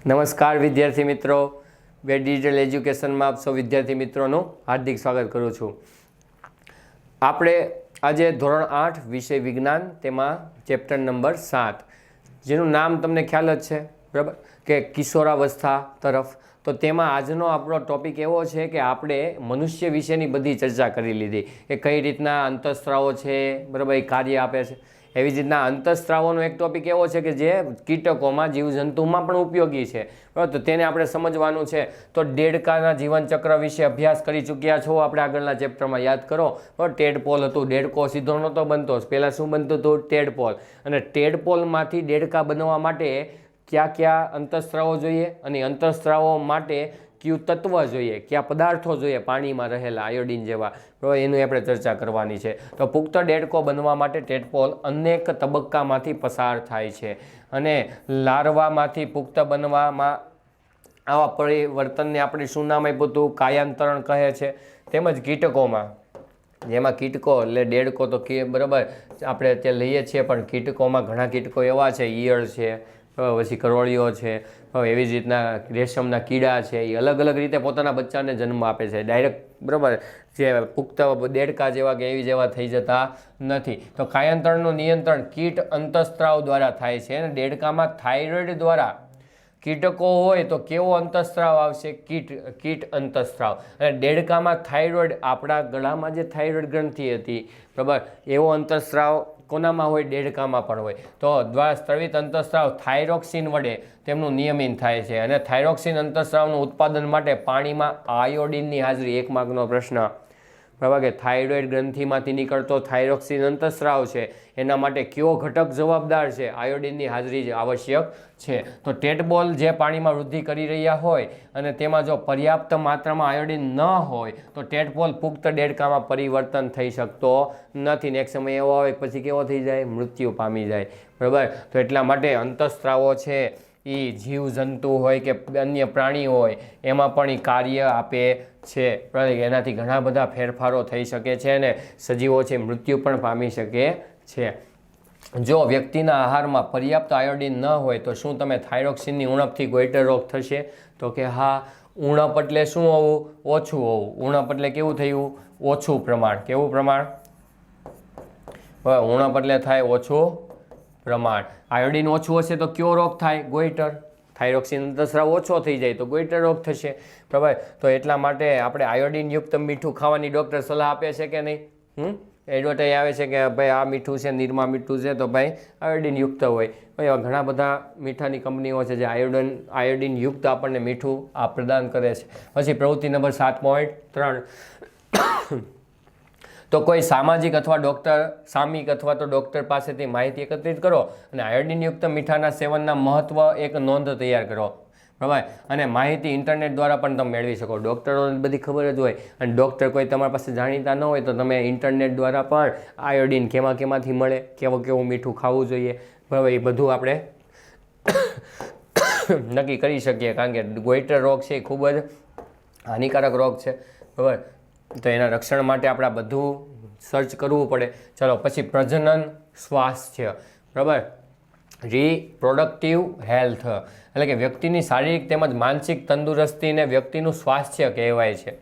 નમસ્કાર વિદ્યાર્થી મિત્રો, બે ડિજિટલ એજ્યુકેશનમાં આપ સૌ વિદ્યાર્થી મિત્રોનું હાર્દિક સ્વાગત કરું છું. આપણે આજે ધોરણ 8 વિષય વિજ્ઞાન, તેમાં ચેપ્ટર નંબર 7, જેનું નામ તમને ખ્યાલ જ છે, બરાબર, કે કિશોરાવસ્થા તરફ. તો તેમાં આજનો આપણો ટોપિક એવો છે કે આપણે મનુષ્ય વિશેની બધી ચર્ચા કરી લીધી કે કઈ રીતના અંતઃસ્ત્રાવો છે, બરાબર, એ કાર્ય આપે છે. એવી જ રીતના અંતઃસ્ત્રાવોનો એક ટોપિક એવો છે કે જે કીટકોમાં, જીવજંતુમાં પણ ઉપયોગી છે, બરાબર. તો તેને આપણે સમજવાનું છે. તો દેડકાના જીવનચક્ર વિશે અભ્યાસ કરી ચૂક્યા છો આપણે આગળના ચેપ્ટરમાં, યાદ કરો. બરાબર, ટેડપોલ હતું, દેડકો સીધો નહોતો બનતો, પહેલાં શું બનતું હતું? ટેડપોલ. અને ટેડપોલમાંથી દેડકા બનવા માટે કયા કયા અંતઃસ્ત્રાવો જોઈએ અને અંતઃસ્ત્રાવો માટે કયું તત્વ જોઈએ, કયા પદાર્થો જોઈએ પાણીમાં રહેલા આયોડિન જેવા, બરાબર, એની આપણે ચર્ચા કરવાની છે. તો પુખ્ત દેડકો બનવા માટે ટેડપોલ અનેક તબક્કામાંથી પસાર થાય છે અને લાર્વામાંથી પુખ્ત બનવામાં આવા પરિવર્તનને આપણે શું નામ આપ્યું હતું? કાયાંતરણ કહે છે. તેમજ કીટકોમાં, જેમાં કીટકો એટલે દેડકો તો બરાબર આપણે અત્યારે લઈએ છીએ, પણ કીટકોમાં ઘણા કીટકો એવા છે, ઈયળ છે, પછી કરોળીઓ છે, એવી જ રીતના રેશમના કીડા છે, એ અલગ અલગ રીતે પોતાના બચ્ચાને જન્મ આપે છે. ડાયરેક્ટ, બરાબર, જે પુખ્ત દેડકા જેવા કે એવી જેવા થઈ જતા નથી. તો કાયાંતરણનું નિયંત્રણ કીટ અંતઃસ્ત્રાવ દ્વારા થાય છે. અને દેડકામાં થાઇરોઇડ દ્વારા કીટકો હોય તો કેવો અંતઃસ્ત્રાવ આવશે? કીટ અંતઃસ્ત્રાવ. અને દેડકામાં થાઇરોઇડ, આપણા ગળામાં જે થાઇરોઇડ ગ્રંથિ હતી, બરાબર, એવો અંતઃસ્ત્રાવ કોનામાં હોય? દેડકામાં પણ હોય. તો દ્વારા સ્ત્રવિત અંતઃસ્ત્રાવ થાઇરોક્સિન વડે તેમનું નિયમન થાય છે. અને થાઇરોક્સિન અંતઃસ્ત્રાવનું ઉત્પાદન માટે પાણીમાં આયોડિનની હાજરી, એક માર્કનો પ્રશ્ન, બરાબર, કે થાઇરોઇડ ગ્રંથિમાંથી નીકળતો થાઇરોક્સિન અંતઃસ્ત્રાવ છે, એના માટે કયો ઘટક જવાબદાર છે? આયોડિનની હાજરી જ આવશ્યક છે. તો ટેડપોલ જે પાણીમાં વૃદ્ધિ કરી રહ્યા હોય અને તેમાં જો પર્યાપ્ત માત્રામાં આયોડિન ન હોય તો ટેડપોલ પુખ્ત દેડકામાં પરિવર્તન થઈ શકતો નથી. ને એક સમય એવો આવે પછી કેવો થઈ જાય? મૃત્યુ પામી જાય, બરાબર. તો એટલા માટે અંતઃસ્ત્રાવો છે એ જીવજંતુ હોય કે અન્ય પ્રાણી હોય એમાં પણ એ કાર્ય આપે છે. એનાથી ઘણા બધા ફેરફારો થઈ શકે છે અને સજીવો છે મૃત્યુ પણ પામી શકે છે. જો વ્યક્તિના આહારમાં પર્યાપ્ત આયોડિન ન હોય તો શું તમે થાઇરોક્સિનની ઉણપથી ગોઈટર રોગ થશે? તો કે હા. ઉણપ એટલે શું હોવું? ઓછું હોવું. ઉણપ એટલે કેવું થયું? ઓછું પ્રમાણ. કેવું પ્રમાણ? ઉણપ એટલે થાય ઓછું પ્રમાણ. આયોડિન ઓછું હશે તો કયો રોગ થાય? ગોઈટર. થાઇરોક્સિન અંતઃસ્ત્રાવ ઓછો થઈ જાય તો ગોઈટર રોગ થશે, બરાબર. તો એટલા માટે આપણે આયોડિન યુક્ત મીઠું ખાવાની ડૉક્ટર સલાહ આપે છે કે નહીં? એડવર્ટાઈઝ આવે છે કે ભાઈ આ મીઠું છે, નિરમા મીઠું છે, તો ભાઈ આયોડિન યુક્ત હોય. એવા ઘણા બધા મીઠાની કંપનીઓ છે જે આયોડિન યુક્ત આપણને મીઠું આ પ્રદાન કરે છે. પછી પ્રવૃત્તિ નંબર 7.3, તો કોઈ સામાજિક અથવા સામયિક અથવા તો ડૉક્ટર પાસેથી માહિતી એકત્રિત કરો અને આયોડિનયુક્ત મીઠાના સેવનના મહત્વ એક નોંધ તૈયાર કરો, બરાબર. અને માહિતી ઇન્ટરનેટ દ્વારા પણ તમે મેળવી શકો. ડૉક્ટરોને બધી ખબર જ હોય, અને ડૉક્ટર કોઈ તમારા પાસે જાણીતા ન હોય તો તમે ઇન્ટરનેટ દ્વારા પણ આયોડિન કેમાંથી મળે, કેવું મીઠું ખાવું જોઈએ, બરાબર, એ બધું આપણે નક્કી કરી શકીએ. કારણ કે ગોઈટર રોગ છે એ ખૂબ જ હાનિકારક રોગ છે, બરાબર. તો એના રક્ષણ માટે આપણે આ બધું સર્ચ કરવું પડે. ચલો પછી પ્રજનન સ્વાસ્થ્ય, બરાબર, રિપ્રોડક્ટિવ હેલ્થ, એટલે કે વ્યક્તિની શારીરિક તેમજ માનસિક તંદુરસ્તીને વ્યક્તિનું સ્વાસ્થ્ય કહેવાય છે,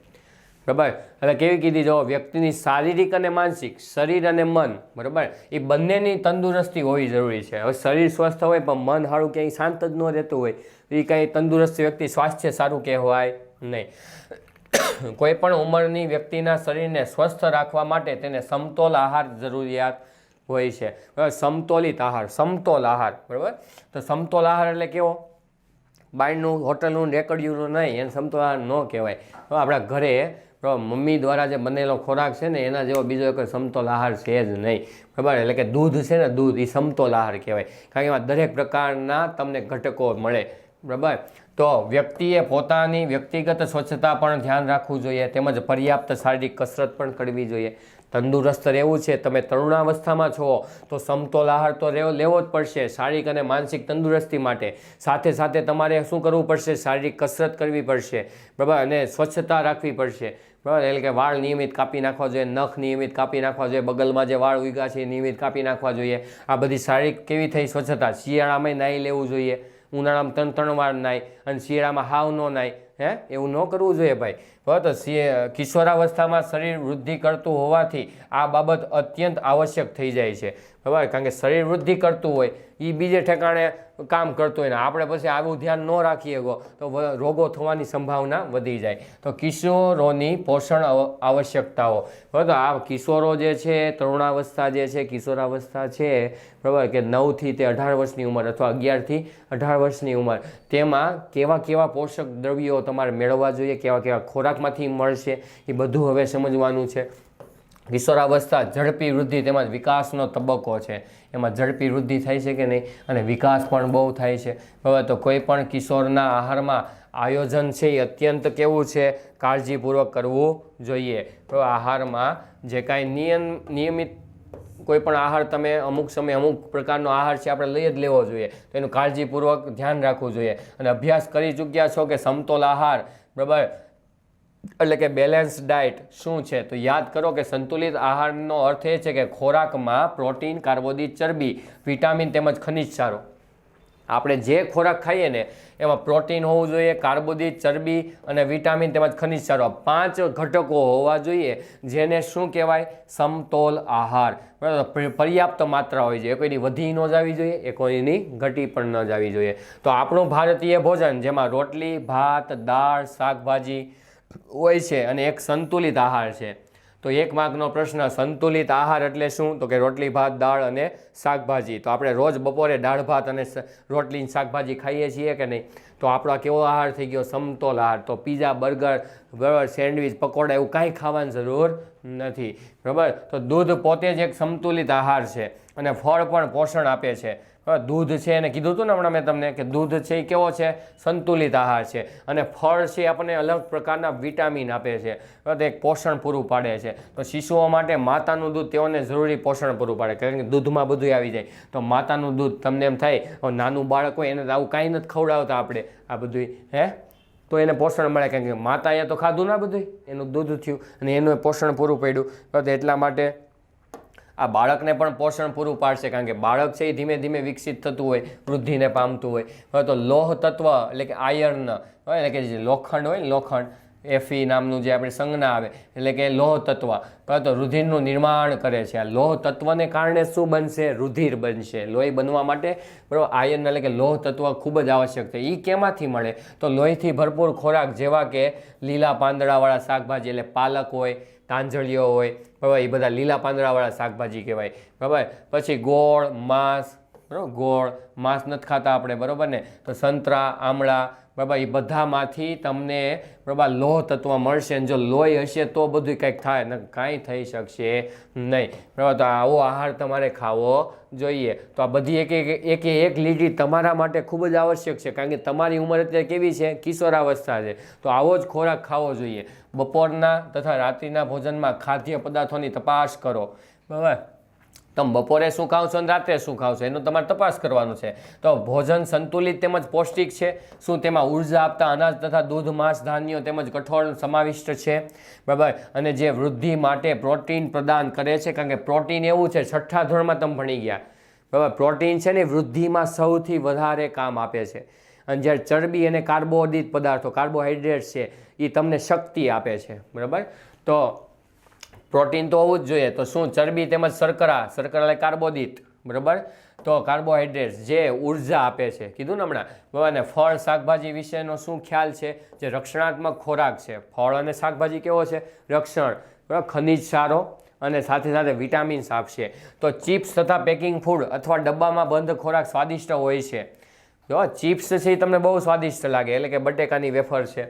બરાબર. એટલે કેવી કીધી? જો વ્યક્તિની શારીરિક અને માનસિક, શરીર અને મન, બરાબર, એ બંનેની તંદુરસ્તી હોવી જરૂરી છે. હવે શરીર સ્વસ્થ હોય પણ મન સારું ક્યાંય શાંત જ ન રહેતું હોય એ કાંઈ તંદુરસ્ત વ્યક્તિ સ્વાસ્થ્ય સારું કહેવાય નહીં. કોઈ પણ ઉંમરની વ્યક્તિના શરીરને સ્વસ્થ રાખવા માટે તેને સમતોલ આહાર જરૂરિયાત હોય છે, બરાબર. સમતોલિત આહાર, સમતોલ આહાર, બરાબર. તો સમતોલ આહાર એટલે કેવો? બહારનું હોટલનું રેકડિયું નહીં, એને સમતોલ આહાર ન કહેવાય. આપણા ઘરે મમ્મી દ્વારા જે બનેલો ખોરાક છે ને એના જેવો બીજો કોઈ સમતોલ આહાર છે જ નહીં, બરાબર. એટલે કે દૂધ છે ને, દૂધ, એ સમતોલ આહાર કહેવાય. કારણ કે એમાં દરેક પ્રકારના તમને ઘટકો મળે, બરાબર. તો વ્યક્તિએ પોતાની વ્યક્તિગત સ્વચ્છતા પણ ધ્યાન રાખવું જોઈએ, તેમજ પર્યાપ્ત શારીરિક કસરત પણ કરવી જોઈએ. તંદુરસ્ત રહેવું છે, તમે તરુણાવસ્થામાં છો તો સમતોલ આહાર તો લેવો જ પડશે શારીરિક અને માનસિક તંદુરસ્તી માટે. સાથે સાથે તમારે શું કરવું પડશે? શારીરિક કસરત કરવી પડશે, બરાબર, અને સ્વચ્છતા રાખવી પડશે, બરાબર. એટલે કે વાળ નિયમિત કાપી નાખવા જોઈએ, નખ નિયમિત કાપી નાખવા જોઈએ, બગલમાં જે વાળ ઉગ્યા છે એ નિયમિત કાપી નાખવા જોઈએ. આ બધી શારીરિક કેવી થઈ? સ્વચ્છતા. શિયાળામાં નાહી લેવું જોઈએ, ઉનાળામાં 3 વાર નાય અને શિયાળામાં હાવ ન નાય, એવું ન કરવું જોઈએ ભાઈ. બરાબર. તો કિશોરાવસ્થામાં શરીર વૃદ્ધિ કરતું હોવાથી આ બાબત અત્યંત આવશ્યક થઈ જાય છે. બરાબર. કારણ કે શરીર વૃદ્ધિ કરતું હોય એ બીજે ઠેકાણે કામ કરતું હોય ને આપણે પછી આવું ધ્યાન ન રાખીએ તો રોગો થવાની સંભાવના વધી જાય. તો કિશોરોની પોષણ આવશ્યકતાઓ. બરાબર. આ કિશોરો જે છે, તરુણાવસ્થા જે છે, કિશોરાવસ્થા છે, બરાબર, કે 9 થી તે 18 વર્ષની ઉંમર અથવા 11 થી 18 વર્ષની ઉંમર, તેમાં કેવા કેવા પોષક દ્રવ્યો તમારે મેળવવા જોઈએ, કેવા કેવા ખોરાકમાંથી મળશે, એ બધું હવે સમજવાનું છે. કિશોરાવસ્થા ઝડપી વૃદ્ધિ તેમજ વિકાસનો તબક્કો છે. એમાં ઝડપી વૃદ્ધિ થાય છે કે નહીં, અને વિકાસ પણ બહુ થાય છે. હવે તો કોઈ પણ કિશોરના આહારમાં આયોજન છે એ અત્યંત કેવું છે, કાળજીપૂર્વક કરવું જોઈએ. તો આહારમાં જે કાંઈ નિયમિત કોઈ પણ આહાર તમે અમુક સમય અમુક પ્રકારનો આહાર છે આપણે લઈ જ લેવો જોઈએ. તો એનું કાળજીપૂર્વક ધ્યાન રાખવું જોઈએ. અને અભ્યાસ કરી ચૂક્યા છો કે સમતોલ આહાર, બરાબર, એટલે કે બેલેન્સ ડાયટ શું છે? તો યાદ કરો કે સંતુલિત આહારનો અર્થ એ છે કે ખોરાકમાં પ્રોટીન, કાર્બોદિત, ચરબી, વિટામિન તેમજ ખનિજ સારો. આપણે જે ખોરાક ખાઈએ ને એમાં પ્રોટીન હોવું જોઈએ, કાર્બોદિત, ચરબી અને વિટામિન તેમજ ખનિજ સારો, 5 ઘટકો હોવા જોઈએ, જેને શું કહેવાય? સમતોલ આહાર. બરાબર. પર્યાપ્ત માત્રા હોય છે. એ કોઈની વધી ન જવી જોઈએ, એ કોઈની ઘટી પણ ન જવી જોઈએ. તો આપણું ભારતીય ભોજન જેમાં રોટલી, ભાત, દાળ, શાકભાજી હોય છે અને એક સંતુલિત આહાર છે. તો 1 માર્કનો પ્રશ્ન, સંતુલિત આહાર એટલે શું? તો કે રોટલી, ભાત, દાળ અને શાકભાજી. તો આપણે રોજ બપોરે દાળ ભાત અને રોટલી શાકભાજી ખાઈએ છીએ કે નહીં? તો આપણો કેવો આહાર થઈ ગયો? સમતોલ આહાર. તો પીઝા, બર્ગર, બરાબર, સેન્ડવિચ, પકોડા એવું કાંઈ ખાવાની જરૂર નથી. બરાબર. તો દૂધ પોતે જ એક સંતુલિત આહાર છે અને ફળ પણ પોષણ આપે છે. દૂધ છે એને કીધું હતું ને હમણાં મેં તમને કે દૂધ છે એ કેવો છે? સંતુલિત આહાર છે. અને ફળ છે આપણને અલગ પ્રકારના વિટામિન આપે છે, એક પોષણ પૂરું પાડે છે. તો શિશુઓ માટે માતાનું દૂધ તેઓને જરૂરી પોષણ પૂરું પાડે, કારણ કે દૂધમાં બધું આવી જાય. તો માતાનું દૂધ, તમને એમ થાય નાનું બાળક હોય એને આવું કાંઈ નથી ખવડાવતા આપણે આ બધું, તો એને પોષણ મળે, કારણ કે માતાએ તો ખાધું ના બધું, એનું દૂધ થયું અને એનું પોષણ પૂરું પાડ્યું. તો એટલા માટે આ બાળકને પણ પોષણ પૂરું પાડશે, કારણ કે બાળક છે એ ધીમે ધીમે વિકસિત થતું હોય, વૃદ્ધિને પામતું હોય. તો લોહ તત્વ એટલે કે આયર્ન હોય ને, કે જે લોખંડ હોય ને, લોખંડ, Fe નામનું જે આપણે સંજ્ઞા આવે, એટલે કે લોહ તત્વ, તો રુધિરનું નિર્માણ કરે છે. આ લોહ તત્વને કારણે શું બનશે? રુધિર બનશે. લોહી બનવા માટે, બરાબર, આયર્ન એટલે કે લોહ તત્વ ખૂબ જ આવશ્યક છે. એ કેમાંથી મળે? તો લોહીથી ભરપૂર ખોરાક જેવા કે લીલા પાંદડાવાળા શાકભાજી, એટલે પાલક હોય, તાંજળીઓ હોય, બરાબર, એ બધા લીલા પાંદડાવાળા શાકભાજી કહેવાય. બરાબર. પછી ગોળ, માંસ, બરાબર, ગોળ, માંસ નથી ખાતા આપણે, બરાબર ને? તો સંતરા, આમળા, બરાબર, એ બધામાંથી તમને, બરાબર, લોહ તત્વ મળશે. અને જો લોહી હશે તો બધું કંઈક થાય, ને કાંઈ થઈ શકશે નહીં. બરાબર. તો આવો આહાર તમારે ખાવો જોઈએ. તો આ બધી એક લીટી તમારા માટે ખૂબ જ આવશ્યક છે, કારણ કે તમારી ઉંમર અત્યારે કેવી છે? કિશોરાવસ્થા છે. તો આવો જ ખોરાક ખાવો જોઈએ. બપોરના તથા રાત્રિના ભોજનમાં ખાદ્ય પદાર્થોની તપાસ કરો. બરાબર. તમે બપોરે શું ખાવ છો અને રાત્રે શું ખાવ છો એનો તમારે તપાસ કરવાનું છે. તો ભોજન સંતુલિત તેમજ પૌષ્ટિક છે? શું તેમાં ઉર્જા આપતા અનાજ તથા દૂધ, માંસ, ધાન્યો તેમજ કઠોળ સમાવિષ્ટ છે? બરાબર. અને જે વૃદ્ધિ માટે પ્રોટીન પ્રદાન કરે છે, કારણ કે પ્રોટીન એવું છે, 6ઠ્ઠા ધોરણમાં તમે ભણી ગયા, બરાબર, પ્રોટીન છે ને વૃદ્ધિમાં સૌથી વધારે કામ આપે છે. અને જ્યારે ચરબી અને કાર્બોદિત પદાર્થો, કાર્બોહાઈડ્રેટ્સ છે, એ તમને શક્તિ આપે છે. બરાબર. તો પ્રોટીન તો હોવું જ જોઈએ. તો શું? ચરબી તેમજ શર્કરા, એટલે કાર્બોદિત, બરાબર. તો કાર્બોહાઈડ્રેટ્સ જે ઉર્જા આપે છે, કીધું ને હમણાં, બરાબર. ને ફળ, શાકભાજી વિશેનો શું ખ્યાલ છે? જે રક્ષણાત્મક ખોરાક છે. ફળ અને શાકભાજી કેવો છે? રક્ષણ, બરાબર, ખનિજ સારો અને સાથે સાથે વિટામિન્સ આપશે. તો ચિપ્સ તથા પેકિંગ ફૂડ અથવા ડબ્બામાં બંધ ખોરાક સ્વાદિષ્ટ હોય છે. જો ચિપ્સ છે એ તમને બહુ સ્વાદિષ્ટ લાગે, એટલે કે બટેકાની વેફર છે,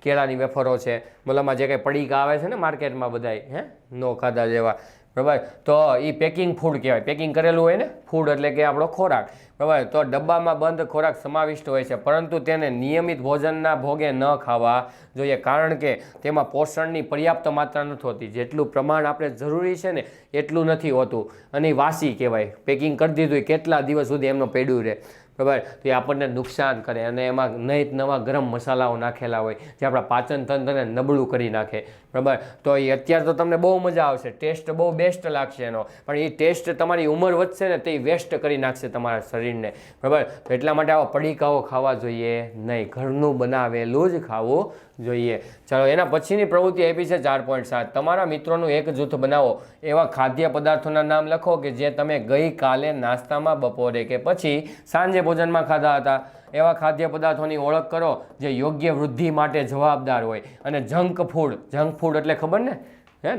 કેળાની વેફરો છે, મતલબમાં જે કંઈ પડીકા આવે છે ને માર્કેટમાં બધાય, નો ખાધા જેવા, બરાબર. તો એ પેકિંગ ફૂડ કહેવાય. પેકિંગ કરેલું હોય ને ફૂડ, એટલે કે આપણો ખોરાક, બરાબર. તો ડબ્બામાં બંધ ખોરાક સમાવિષ્ટ હોય છે, પરંતુ તેને નિયમિત ભોજનના ભોગે ન ખાવા જોઈએ, કારણ કે તેમાં પોષણની પર્યાપ્ત માત્રા નથી હોતી. જેટલું પ્રમાણ આપણે જરૂરી છે ને એટલું નથી હોતું, અને વાસી કહેવાય. પેકિંગ કરી દીધું કેટલા દિવસ સુધી એમનો પડ્યું રહે, બરાબર, તો એ આપણને નુકસાન કરે અને એમાં નહીં નવા ગરમ મસાલાઓ નાખેલા હોય જે આપણા પાચન તંત્રને નબળું કરી નાખે. બરાબર, તો એ અત્યારે તો તમને બહુ મજા આવશે, ટેસ્ટ બહુ બેસ્ટ લાગશે એનો, પણ એ ટેસ્ટ તમારી ઉંમર વધશે ને તે વેસ્ટ કરી નાખશે તમારા શરીરને. બરાબર, તો એટલા માટે આવા પડીકાઓ ખાવા જોઈએ નહીં, ઘરનું બનાવેલું જ ખાવું જોઈએ. ચાલો, એના પછીની પ્રવૃત્તિ આપી છે 4.7. તમારા મિત્રોનું એક જૂથ બનાવો. એવા ખાદ્ય પદાર્થોના નામ લખો કે જે તમે ગઈકાલે નાસ્તામાં, બપોરે કે પછી સાંજે ભોજનમાં ખાધા હતા. એવા ખાદ્ય પદાર્થોની ઓળખ કરો જે યોગ્ય વૃદ્ધિ માટે જવાબદાર હોય. અને જંક ફૂડ એટલે ખબર ને,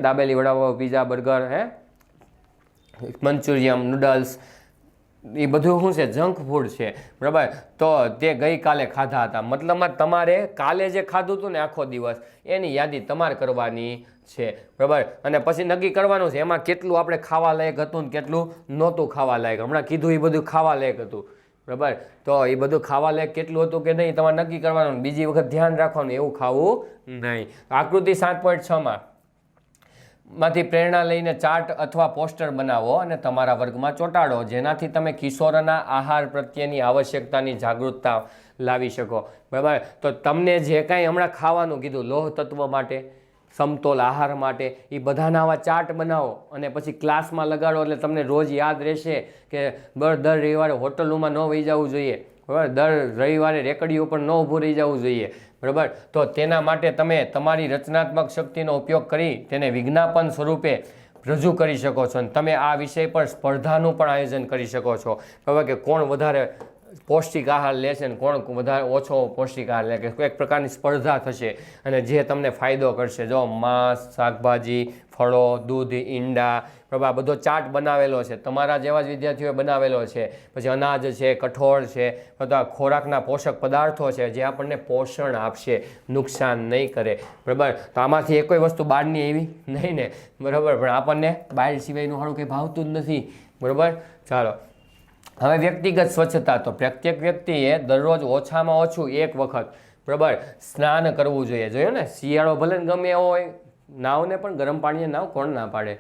dabeli, vada pav, pizza, burger, manchurian, noodles, એ બધું શું છે? જંક ફૂડ છે. બરાબર, તો તે ગઈકાલે ખાધા હતા, મતલબમાં તમારે કાલે જે ખાધું હતું ને આખો દિવસ એની યાદી તમારે કરવાની છે. બરાબર, અને પછી નક્કી કરવાનું છે એમાં કેટલું આપણે ખાવા લાયક હતું ને કેટલું નહોતું ખાવા લાયક. હમણાં કીધું એ બધું ખાવા લાયક હતું. બરાબર, તો એ બધું ખાવા લાયક કેટલું હતું કે નહીં તમારે નક્કી કરવાનું, બીજી વખત ધ્યાન રાખવાનું એવું ખાવું નહીં. આકૃતિ 7.6 માંથી પ્રેરણા લઈને ચાર્ટ અથવા પોસ્ટર બનાવો અને તમારા વર્ગમાં ચોંટાડો, જેનાથી તમે કિશોરના આહાર પ્રત્યેની આવશ્યકતાની જાગૃતતા લાવી શકો. બરાબર, તો તમને જે કાંઈ હમણાં ખાવાનું કીધું લોહ તત્વ માટે, સમતોલ આહાર માટે, એ બધાના આવા ચાર્ટ બનાવો અને પછી ક્લાસમાં લગાડો એટલે તમને રોજ યાદ રહેશે કે દર રવિવારે હોટલોમાં ન વહી જવું જોઈએ. બરાબર, દર રવિવારે રેકડી ઉપર ન ઊભું રહી જવું જોઈએ. બરાબર, તો તેના માટે તમે તમારી રચનાત્મક શક્તિનો ઉપયોગ કરી તેને વિજ્ઞાપન સ્વરૂપે રજૂ કરી શકો છો. અને તમે આ વિષય પર સ્પર્ધાનું પણ આયોજન કરી શકો છો. બરાબર, કે કોણ વધારે પૌષ્ટિક આહાર લેશે ને કોણ વધારે ઓછો પૌષ્ટિક આહાર લે, કે એક પ્રકારની સ્પર્ધા થશે અને જે તમને ફાયદો કરશે. જો માંસ, શાકભાજી, ફળો, દૂધ, ઈંડા, બરાબર, આ બધો ચાર્ટ બનાવેલો છે, તમારા જેવા જ વિદ્યાર્થીઓએ બનાવેલો છે. પછી અનાજ છે, કઠોળ છે, બધા ખોરાકના પોષક પદાર્થો છે જે આપણને પોષણ આપશે, નુકસાન નહીં કરે. બરાબર, તો આમાંથી એકોઈ વસ્તુ બહારની એવી નહીં ને. બરાબર, પણ આપણને બહાર સિવાયનું સારું કંઈ ભાવતું જ નથી. બરાબર, ચાલો હવે વ્યક્તિગત સ્વચ્છતા. તો પ્રત્યેક વ્યક્તિએ દરરોજ ઓછામાં ઓછું એક વખત, બરાબર, સ્નાન કરવું જોઈએ. જોયું ને, શિયાળો ભલે ગમે એવો હોય, નાવને પણ ગરમ પાણીએ નાવ કોણ ના પાડે?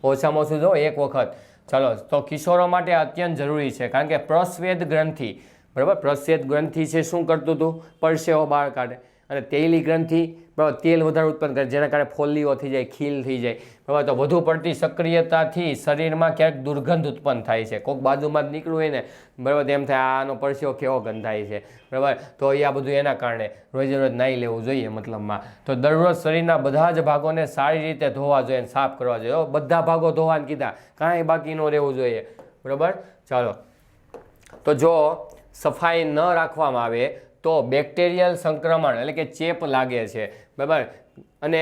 ઓછામાં ઓછું જો એક વખત. ચાલો, તો કિશોરો માટે અત્યંત જરૂરી છે કારણ કે પ્રસ્વેદ ગ્રંથિ, બરાબર, પ્રસ્વેદ ગ્રંથિ છે શું કરતું હતું? પરસેવો બહાર કાઢે. અને તેલી ગ્રંથિ, બરાબર, તેલ વધારે ઉત્પન્ન કરે જેના કારણે ફોલ્લીઓ થઈ જાય, ખીલ થઈ જાય. બરાબર, તો વધુ પડતી સક્રિયતાથી શરીરમાં ક્યાંક દુર્ગંધ ઉત્પન્ન થાય છે. કોઈક બાજુમાં જ નીકળવું હોય ને, બરાબર, એમ થાય આનો પરસેવો કેવો ગંધાય છે. બરાબર, તો એ આ બધું એના કારણે રોજે રોજ નાહી લેવું જોઈએ. મતલબમાં તો દરરોજ શરીરના બધા જ ભાગોને સારી રીતે ધોવા જોઈએ અને સાફ કરવા જોઈએ. બધા ભાગો ધોવાને કીધા, કાંઈ બાકી ન રહેવું જોઈએ. બરાબર, ચાલો, તો જો સફાઈ ન રાખવામાં આવે તો બેક્ટેરિયલ સંક્રમણ એટલે કે ચેપ લાગે છે. બરાબર, અને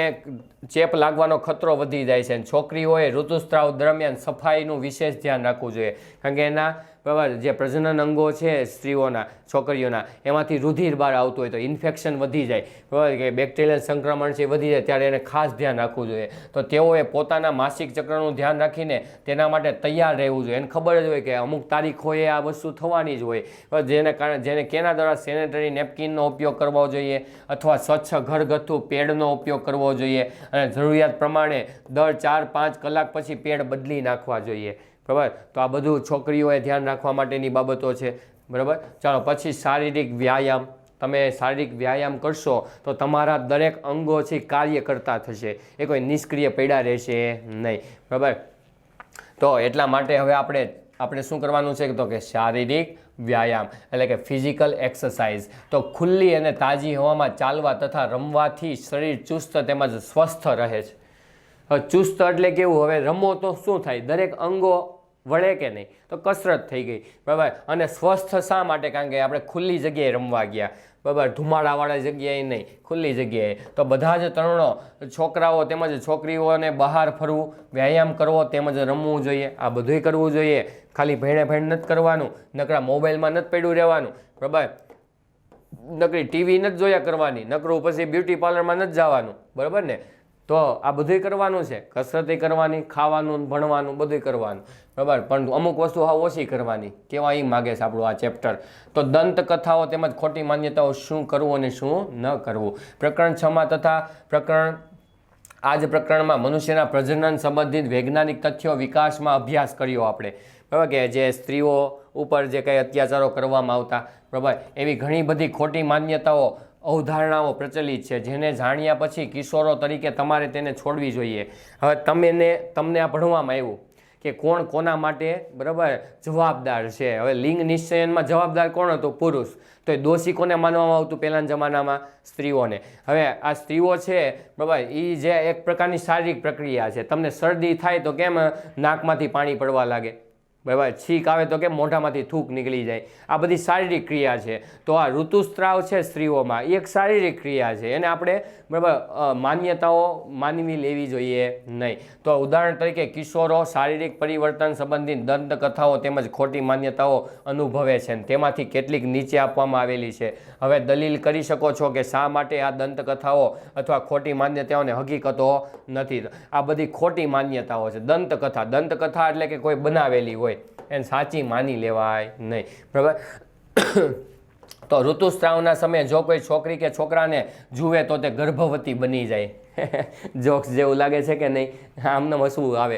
ચેપ લાગવાનો ખતરો વધી જાય છે. છોકરીઓએ ઋતુસ્રાવ દરમિયાન સફાઈનું વિશેષ ધ્યાન રાખવું જોઈએ કારણ કે એના, બરાબર, જે પ્રજનન અંગો છે સ્ત્રીઓના, છોકરીઓના, એમાંથી રુધિર બહાર આવતું હોય તો ઇન્ફેક્શન વધી જાય. બરાબર, કે બેક્ટેરિયલ સંક્રમણ છે વધી જાય ત્યારે એને ખાસ ધ્યાન રાખવું જોઈએ. તો તેઓએ પોતાના માસિક ચક્રનું ધ્યાન રાખીને તેના માટે તૈયાર રહેવું જોઈએ. એને ખબર જ હોય કે અમુક તારીખોએ આ વસ્તુ થવાની જ હોય, જેને કારણે જેને કેના દ્વારા સેનેટરી નેપકિનનો ઉપયોગ કરવો જોઈએ અથવા સ્વચ્છ ઘરગથ્થુ પેડનો ઉપયોગ કરવો જોઈએ. અને જરૂરિયાત પ્રમાણે દર 4-5 કલાક પછી પેડ બદલી નાખવા જોઈએ. બરાબર, તો આ બધું છોકરીઓએ ધ્યાન રાખવા માટેની બાબતો છે. બરાબર, ચાલો પછી શારીરિક વ્યાયામ. તમે શારીરિક વ્યાયામ કરશો તો તમારા દરેક અંગો છે કાર્ય કરતા થશે, એ કોઈ નિષ્ક્રિય પડ્યા રહેશે નહીં. બરાબર, તો એટલા માટે હવે આપણે શું કરવાનું છે તો કે શારીરિક વ્યાયામ એટલે કે ફિઝિકલ એક્સરસાઇઝ. તો ખુલ્લી અને તાજી હવામાં ચાલવા તથા રમવાથી શરીર ચુસ્ત તેમજ સ્વસ્થ રહે છે. હવે ચુસ્ત એટલે કેવું? હવે રમો તો શું થાય? દરેક અંગો વળે કે નહીં? તો કસરત થઈ ગઈ. બરાબર, અને સ્વસ્થ શા માટે? કારણ કે આપણે ખુલ્લી જગ્યાએ રમવા ગયા. બરાબર, ધુમાડાવાળા જગ્યાએ નહીં, ખુલ્લી જગ્યાએ. તો બધા જ તરુણો, છોકરાઓ તેમજ છોકરીઓને બહાર ફરવું, વ્યાયામ કરવો તેમજ રમવું જોઈએ. આ બધુંય કરવું જોઈએ. ખાલી ભેણે નથી કરવાનું, નકરા મોબાઈલમાં નથી પડ્યું રહેવાનું. બરાબર, નકરી ટીવી નથી જોયા કરવાની, નકરું પછી બ્યુટી પાર્લરમાં નથી જવાનું. બરાબર ને? તો આ બધુંય કરવાનું છે, કસરતે કરવાની, ખાવાનું, ભણવાનું બધુંય કરવાનું. બરાબર, પણ અમુક વસ્તુ હા ઓછી કરવાની. કેવા એ માગે છે આપણું આ ચેપ્ટર. તો દંતકથાઓ તેમજ ખોટી માન્યતાઓ, શું કરવું અને શું ન કરવું. પ્રકરણ 6 તથા આ જ પ્રકરણમાં મનુષ્યના પ્રજનન સંબંધિત વૈજ્ઞાનિક તથ્યો વિકાસમાં અભ્યાસ કર્યો આપણે. બરાબર, કે જે સ્ત્રીઓ ઉપર જે કંઈ અત્યાચારો કરવામાં આવતા, બરાબર, એવી ઘણી બધી ખોટી માન્યતાઓ અવધારણાઓ પ્રચલિત છે, જેને જાણ્યા પછી કિશોરો તરીકે તમારે તેને છોડવી જોઈએ. હવે તમને આ ભણવામાં આવ્યું કે કોણ કોના માટે, બરાબર, જવાબદાર છે. હવે લિંગ નિશ્ચયનમાં જવાબદાર કોણ હતું? પુરુષ. તો એ દોષી કોને માનવામાં આવતું પહેલાના જમાનામાં? સ્ત્રીઓને. હવે આ સ્ત્રીઓ છે, બરાબર, એ જે એક પ્રકારની શારીરિક પ્રક્રિયા છે. તમને શરદી થાય તો કેમ નાકમાંથી પાણી પડવા લાગે, બરાબર, છીંક આવે તો કેમ મોઢામાંથી થૂક નીકળી જાય? આ બધી શારીરિક ક્રિયા છે. તો આ ઋતુસ્ત્રાવ છે સ્ત્રીઓમાં, એ એક શારીરિક ક્રિયા છે. એને આપણે, બરાબર, માન્યતાઓ માનવી લેવી જોઈએ નહીં. તો ઉદાહરણ તરીકે કિશોરો શારીરિક પરિવર્તન સંબંધિત દંતકથાઓ તેમજ ખોટી માન્યતાઓ અનુભવે છે. તેમાંથી કેટલીક નીચે આપવામાં આવેલી છે. હવે દલીલ કરી શકો છો કે શા માટે આ દંતકથાઓ અથવા ખોટી માન્યતાઓને હકીકતો નથી. આ બધી ખોટી માન્યતાઓ છે. દંતકથા એટલે કે કોઈ બનાવેલી હોય, એને સાચી માની લેવાય નહીં, બરાબર. તો ઋતુસ્ત્રાવના સમયે જો કોઈ છોકરી કે છોકરાને જુએ તો તે ગર્ભવતી બની જાય. જોક્સ જેવું લાગે છે કે નહીં? આમને હસવું આવે.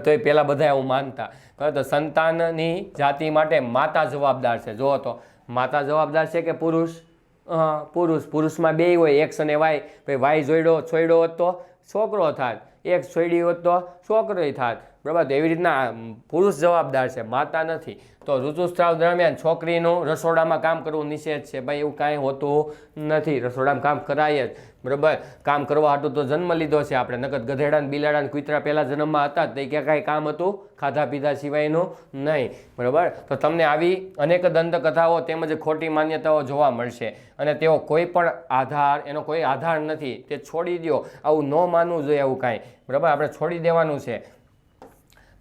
તો એ પહેલાં બધા એવું માનતા. તો સંતાનની જાતિ માટે માતા જવાબદાર છે. જો તો માતા જવાબદાર છે કે પુરુષ? પુરુષમાં બે હોય, એક્સ અને વાય. ભાઈ વાય છોડ્યો હોત તો છોકરો થાત, એક છોડી હોત તો છોકરો થાત, બરાબર. એવી રીતના પુરુષ જવાબદાર છે, માતા નથી. તો ઋતુસ્ત્રાવ દરમિયાન છોકરીનું રસોડામાં કામ કરવું નિષેધ છે. ભાઈ એવું કાંઈ હોતું નથી. રસોડામાં કામ કરાય જ, બરાબર. કામ કરવા હાટું તો જન્મ લીધો છે આપણે. નકર ગધેડા ને બિલાડા ને કૂતરા પહેલાં જન્મમાં હતા તો કે કાંઈ કામ હતું ખાધા પીધા સિવાયનું નહીં, બરાબર. તો તમને આવી અનેક દંતકથાઓ તેમજ ખોટી માન્યતાઓ જોવા મળશે અને તેઓ કોઈ પણ એનો કોઈ આધાર નથી. તે છોડી દો. આવું ન માનવું જોઈએ, આવું કાંઈ, બરાબર. આપણે છોડી દેવાનું છે.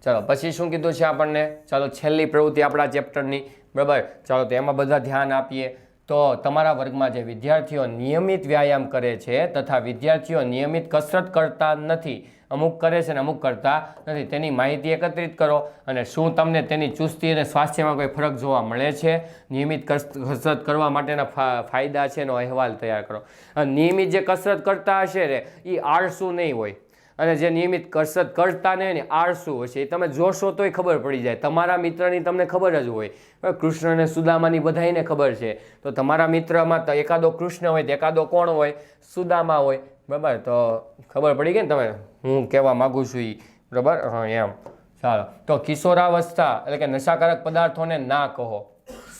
ચાલો પછી શું કીધું છે આપણને? ચાલો છેલ્લી પ્રવૃત્તિ આપણા ચેપ્ટરની, બરાબર. ચાલો તો એમાં બધા ધ્યાન આપીએ. તો તમારા વર્ગમાં જે વિદ્યાર્થીઓ નિયમિત વ્યાયામ કરે છે તથા વિદ્યાર્થીઓ નિયમિત કસરત કરતા નથી, અમુક કરે છે ને અમુક કરતા નથી, તેની માહિતી એકત્રિત કરો અને શું તમને તેની ચુસ્તી અને સ્વાસ્થ્યમાં કોઈ ફરક જોવા મળે છે? નિયમિત કસરત કરવા માટેના ફાયદા છે એનો અહેવાલ તૈયાર કરો. નિયમિત જે કસરત કરતા હશે રે એ આળસુ નહીં હોય, અને જે નિયમિત કસરત કરતા નહીં ને આળસુ હશે એ તમે જોશો તોય ખબર પડી જાય. તમારા મિત્રની તમને ખબર જ હોય. કૃષ્ણ અને સુદામાની બધાને ખબર છે. તો તમારા મિત્રમાં તો એકાદો કૃષ્ણ હોય તો એકાદો કોણ હોય? સુદામા હોય, બરાબર. તો ખબર પડી ગઈ ને તમે હું કહેવા માગું છું એ, બરાબર. હા, એમ. ચાલો તો કિશોરાવસ્થા એટલે કે નશાકારક પદાર્થોને ના કહો.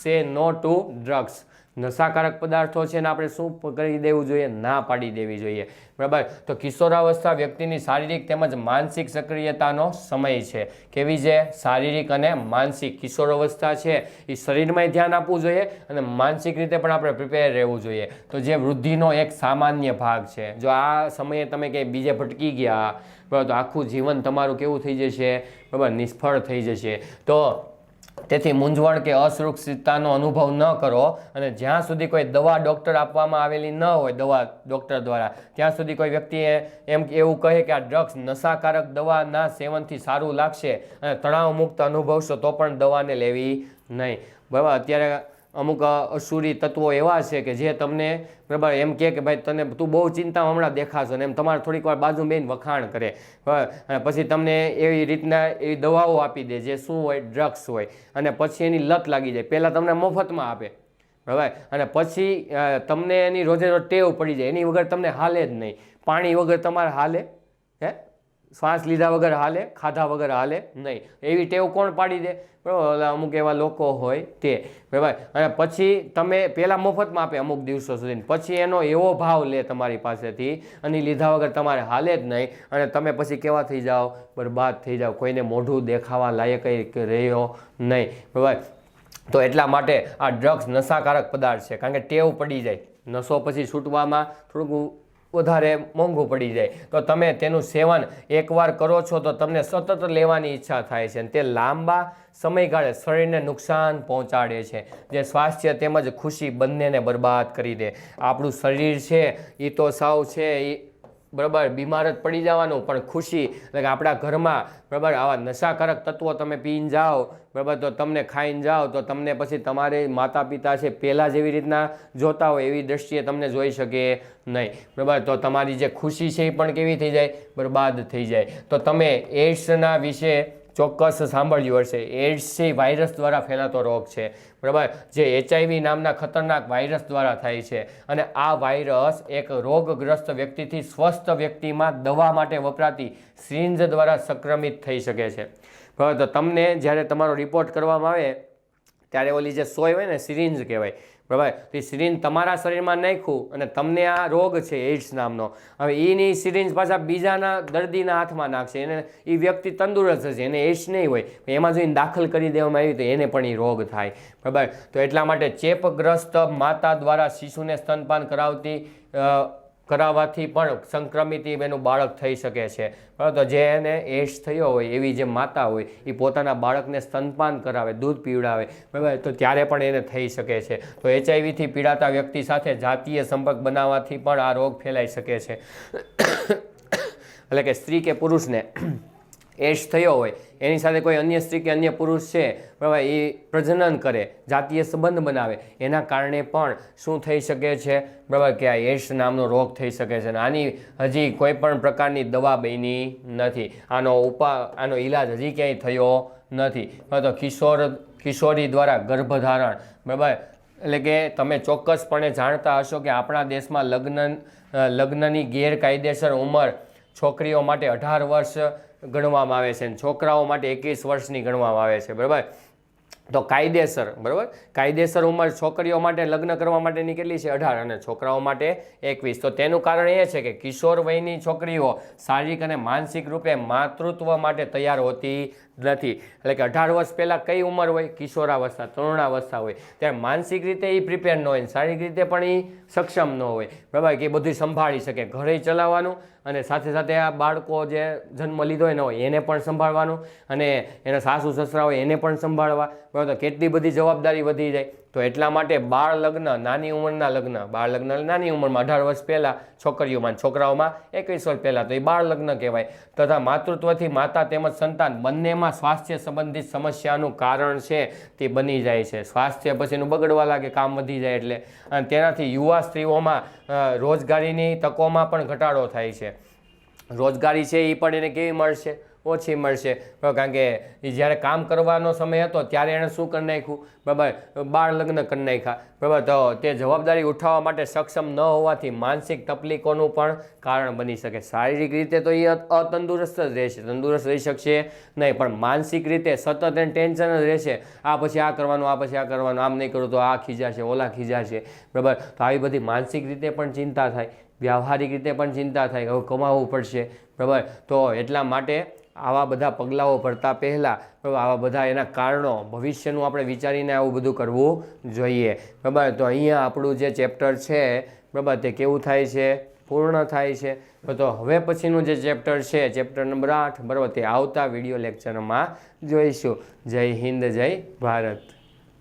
સે નો ટુ ડ્રગ્સ. નશાકારક પદાર્થો છે ને આપણે શું કરી દેવું જોઈએ? ના પાડી દેવી જોઈએ, બરાબર. તો કિશોરાવસ્થા વ્યક્તિની શારીરિક તેમજ માનસિક સક્રિયતાનો સમય છે. કેવી છે? શારીરિક અને માનસિક. કિશોરાવસ્થા છે એ શરીરમાં ધ્યાન આપવું જોઈએ અને માનસિક રીતે પણ આપણે પ્રિપેર રહેવું જોઈએ. તો જે વૃદ્ધિનો એક સામાન્ય ભાગ છે. જો આ સમયે તમે કંઈ બીજે ભટકી ગયા, બરાબર, તો આખું જીવન તમારું કેવું થઈ જશે? બરાબર, નિષ્ફળ થઈ જશે. તો તેથી મૂંઝવણ કે અસુરક્ષિતતાનો અનુભવ ન કરો અને જ્યાં સુધી કોઈ દવા ડૉક્ટર આપવામાં આવેલી ન હોય, દવા ડૉક્ટર દ્વારા, ત્યાં સુધી કોઈ વ્યક્તિએ એવું કહે કે આ ડ્રગ્સ નશાકારક દવાના સેવનથી સારું લાગશે અને તણાવ મુક્ત અનુભવશો તો પણ દવાને લેવી નહીં, બરાબર. અત્યારે અમુક અસુરી તત્વો એવા છે કે જે તમને, બરાબર, એમ કે ભાઈ તને તું બહુ ચિંતામાં હમણાં દેખાશો ને એમ તમારે થોડીક વાર બાજુ બેન વખાણ કરે, બરાબર. અને પછી તમને એવી રીતના એવી દવાઓ આપી દે જે શું હોય? ડ્રગ્સ હોય. અને પછી એની લત લાગી જાય. પહેલાં તમને મફતમાં આપે, બરાબર, અને પછી તમને એની રોજે રોજ ટેવ પડી જાય. એની વગર તમને હાલે જ નહીં. પાણી વગર તમારે હાલે? શ્વાસ લીધા વગર હાલે? ખાધા વગર હાલે નહીં. એવી ટેવ કોણ પાડી દે? બરાબર, અમુક એવા લોકો હોય તે, બરાબર. અને પછી તમે પહેલાં મફતમાં આપે અમુક દિવસો સુધી, પછી એનો એવો ભાવ લે તમારી પાસેથી અને લીધા વગર તમારે હાલે જ નહીં અને તમે પછી કેવા થઈ જાઓ? બરબાદ થઈ જાઓ. કોઈને મોઢું દેખાવા લાયક રહ્યો નહીં, બરાબર. તો એટલા માટે આ ડ્રગ્સ નશાકારક પદાર્થ છે, કારણ કે ટેવ પડી જાય. નશો પછી છૂટવામાં થોડુંક વધારે મોંઘું પડી જાય. તો તમે તેનું સેવન એકવાર કરો છો તો તમને સતત લેવાની ઈચ્છા થાય છે અને તે લાંબા સમયગાળે શરીરને નુકસાન પહોંચાડે છે, જે સ્વાસ્થ્ય તેમજ ખુશી બંનેને બરબાદ કરી દે. આપણું શરીર છે એ તો સાવ છે એ, બરાબર, બીમાર જ પડી જવાનું, પણ ખુશી એટલે કે આપણા ઘરમાં, બરાબર, આવા નશાકારક તત્વો તમે પીને જાઓ, બરાબર, તો તમને ખાઈને જાઓ તો તમને પછી તમારે માતા પિતા છે પહેલાં જેવી રીતના જોતા હોય એવી દ્રષ્ટિએ તમને જોઈ શકે નહીં, બરાબર. તો તમારી જે ખુશી છે એ પણ કેવી થઈ જાય? બરબાદ થઈ જાય. તો તમે એડ્સના વિશે ચોક્કસ સાંભળ્યું હશે, એડ્સ છે વાયરસ દ્વારા ફેલાતો રોગ છે, બરાબર, જે HIV નામના ખતરનાક વાયરસ દ્વારા થાય છે. અને આ વાયરસ એક રોગગ્રસ્ત વ્યક્તિથી સ્વસ્થ વ્યક્તિમાં દવા માટે વપરાતી સિરિંજ દ્વારા સંક્રમિત થઈ શકે છે. બરાબર, તો તમને જ્યારે તમારો રિપોર્ટ કરવામાં આવે ત્યારે ઓલી જે સોય હોય ને, સિરિંજ કહેવાય, બરાબર, તો એ સિરિંજ તમારા શરીરમાં નાખ્યું અને તમને આ રોગ છે એઇડ્સ નામનો, હવે એની સિરિંજ પાછા બીજાના દર્દીના હાથમાં નાખશે, એને એ વ્યક્તિ તંદુરસ્ત હશે, એને એઇડ્સ નહીં હોય, એમાં જો એને દાખલ કરી દેવામાં આવ્યું તો એને પણ એ રોગ થાય, બરાબર. તો એટલા માટે ચેપગ્રસ્ત માતા દ્વારા શિશુને સ્તનપાન કરાવવાથી પણ સંક્રમિત એનું બાળક થઈ શકે છે, બરાબર. તો જેને એઇડ્સ થયો હોય એવી જે માતા હોય એ પોતાના બાળકને સ્તનપાન કરાવે, દૂધ પીવડાવે, બરાબર, તો ત્યારે પણ એને થઈ શકે છે. તો HIV પીડાતા વ્યક્તિ સાથે જાતીય સંપર્ક બનાવવાથી પણ આ રોગ ફેલાઈ શકે છે. એટલે કે સ્ત્રી કે પુરુષને એડ્સ થયો હોય, એની સાથે કોઈ અન્ય સ્ત્રી કે અન્ય પુરુષ છે, બરાબર, એ પ્રજનન કરે, જાતીય સંબંધ બનાવે, એના કારણે પણ શું થઈ શકે છે, બરાબર, કે આ એડ્સ નામનો રોગ થઈ શકે છે. અને આની હજી કોઈ પણ પ્રકારની દવા બની નથી, આનો ઈલાજ હજી ક્યાંય થયો નથી. તો કિશોરી દ્વારા ગર્ભધારણ, બરાબર, એટલે કે તમે ચોક્કસપણે જાણતા હશો કે આપણા દેશમાં લગ્નની ગેરકાયદેસર ઉંમર છોકરીઓ માટે 18 વર્ષ ગણવામાં આવે છે અને છોકરાઓ માટે 21 વર્ષની ગણવામાં આવે છે, બરાબર. તો કાયદેસર, બરાબર, કાયદેસર ઉંમર છોકરીઓ માટે લગ્ન કરવા માટેની કેટલી છે? 18, અને છોકરાઓ માટે 21. તો તેનું કારણ એ છે કે કિશોર વયની છોકરીઓ શારીરિક અને માનસિક રૂપે માતૃત્વ માટે તૈયાર હોતી નથી. એટલે કે 18 વર્ષ પહેલાં કઈ ઉંમર હોય? કિશોરાવસ્થા, તરુણાવસ્થા હોય. ત્યારે માનસિક રીતે એ પ્રિપેર ન હોય, શારીરિક રીતે પણ એ સક્ષમ ન હોય, બરાબર, કે એ બધું સંભાળી શકે, ઘરે ચલાવવાનું અને સાથે સાથે આ બાળકો જે જન્મ લીધો હોય એને પણ સંભાળવાનું અને એના સાસુ સસરા હોય એને પણ સંભાળવા, બરાબર. તો કેટલી બધી જવાબદારી વધી જાય. તો એટલા માટે બાળ લગ્ન, નાની ઉંમરના લગ્ન, બાળ લગ્ન નાની ઉંમરમાં 18 વર્ષ પહેલાં છોકરીઓમાં, છોકરાઓમાં 21 વર્ષ પહેલાં, તો એ બાળ લગ્ન કહેવાય. તથા માતૃત્વથી માતા તેમજ સંતાન બંનેમાં સ્વાસ્થ્ય સંબંધિત સમસ્યાનું કારણ છે તે બની જાય છે. સ્વાસ્થ્ય પછીનું બગડવા લાગે, કામ વધી જાય એટલે. અને તેનાથી યુવા સ્ત્રીઓમાં રોજગારીની તકોમાં પણ ઘટાડો થાય છે. રોજગારી છે એ પણ એને કેવી મળશે? ઓછી મળશે, કારણ કે જ્યારે કામ કરવાનો સમય હતો ત્યારે એણે શું કરી નાખ્યું? બરાબર, બાળ લગ્ન કરી નાખ્યા, બરાબર. તો તે જવાબદારી ઉઠાવવા માટે સક્ષમ ન હોવાથી માનસિક તકલીફોનું પણ કારણ બની શકે. શારીરિક રીતે તો એ અતંદુરસ્ત જ રહેશે, તંદુરસ્ત રહી શકશે નહીં, પણ માનસિક રીતે સતત એને ટેન્શન જ રહેશે. આ પછી આ કરવાનું, આ પછી આ કરવાનું, આમ નહીં કરું તો આ ખીજાશે, ઓલા ખીજાશે, બરાબર. તો આવી બધી માનસિક રીતે પણ ચિંતા થાય, વ્યવહારિક રીતે પણ ચિંતા થાય, હવે કમાવવું પડશે, બરાબર. તો એટલા માટે આવા બધા પગલાઓ ભરતા પહેલાં, બરાબર, આવા બધા એના કારણો, ભવિષ્યનું આપણે વિચારીને આવું બધું કરવું જોઈએ, બરાબર. તો અહીંયા આપણું જે ચેપ્ટર છે, બરાબર, તે કેવું થાય છે? પૂર્ણ થાય છે. તો હવે પછીનું જે ચેપ્ટર છે, ચેપ્ટર નંબર 8, બરાબર, તે આવતા વિડીયો લેક્ચરમાં જોઈશું. જય હિન્દ, જય ભારત.